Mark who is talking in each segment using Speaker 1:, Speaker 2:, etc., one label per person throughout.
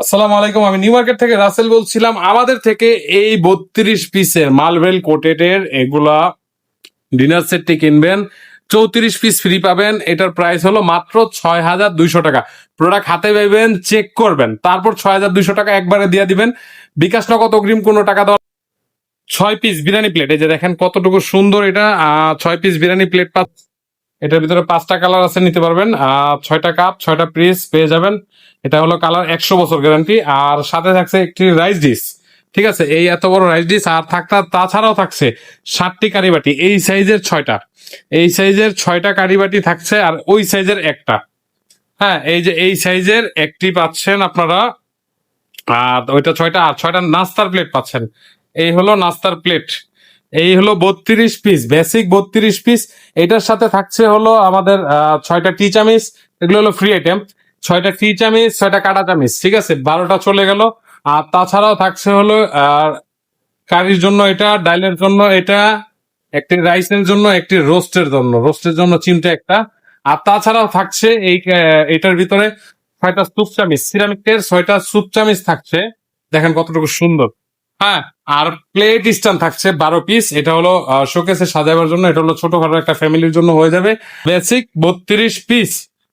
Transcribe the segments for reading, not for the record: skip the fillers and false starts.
Speaker 1: আসসালামু আলাইকুম, আমি নিউ মার্কেট থেকে রাসেল বলছিলাম। আমাদের থেকে এই 32 পিসের মার্বেল কোটেডের এগুলা ডিনার সেটটি কিনবেন, 34 পিস ফ্রি পাবেন। এটার প্রাইস হলো মাত্র 6200 টাকা। প্রোডাক্ট হাতে পাইবেন, চেক করবেন, তারপর 6200 টাকা একবারে দিয়ে দিবেন। বিকাশ নগদ অগ্রিম কোনো টাকা দেওয়া। 6 পিস বিরিয়ানি প্লেট, এই যে দেখেন কতটুকু সুন্দর এটা। 6 পিস বিরিয়ানি প্লেট পাচ্ছেন। এটার ভিতরে 5টা কালার আছে, নিতে পারবেন। 6টা কাপ, 6টা পিস পেয়ে যাবেন। এটা হলো কালার 100 বছর গ্যারান্টি। আর সাথে থাকছে একটি রাইস ডিশ। ঠিক আছে, এই এত বড় রাইস ডিশ। আর তাছাড়াও থাকছে 60টি কারিবাটি, এই সাইজের 6টা, এই সাইজের 6টা কারিবাটি থাকছে, আর ওই সাইজের একটা। হ্যাঁ, এই যে এই সাইজের একটি পাচ্ছেন আপনারা। আর ওইটা 6টা, আর 6টা নাস্তার প্লেট পাচ্ছেন। এই হলো নাস্তার প্লেট। এই হলো 32 পিস, বেসিক 32 পিস। এটার সাথে থাকছে হলো আমাদের 6টা টি চামিচ। এগুলো হলো ফ্রি আইটেম। 6টা টি চামিচ, 6টা কাটা চামিচ, ঠিক আছে, 12টা চলে গেল। আর তাছাড়াও থাকছে হলো কারির জন্য এটা, ডাইলের জন্য এটা, একটি রাইসের জন্য, একটি রোস্টের জন্য চিমটে একটা। আর তাছাড়াও থাকছে এটার ভিতরে 6টা স্যুপ চামিচ, সিরামিকের 6টা স্যুপ চামিচ থাকছে। দেখেন কতটুকু সুন্দর। হ্যাঁ, আর প্লেট স্ট্যান্ড থাকছে 12 পিস। এটা হলো শোকেসে সাজাবার জন্য। এটা হলো ছোটখাটো একটা ফ্যামিলির জন্য হয়ে যাবে। বেসিক 32 পিস,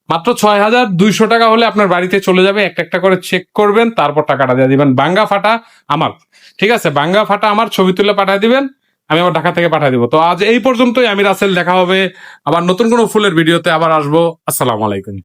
Speaker 1: মাত্র 6200 টাকা হলে আপনার বাড়িতে চলে যাবে। একটা একটা করে চেক করবেন, তারপর টাকাটা দিয়ে দিবেন। বাঙ্গা ফাটা আমার, ঠিক আছে, বাঙ্গা ফাটা আমার, ছবি তুলে পাঠিয়ে দিবেন। আমি আবার ঢাকা থেকে পাঠিয়ে দিব। তো আজ এই পর্যন্তই। আমি রাসেল, দেখা হবে আবার নতুন কোনো ফুলের ভিডিওতে আবার আসবো। আসসালামু আলাইকুম।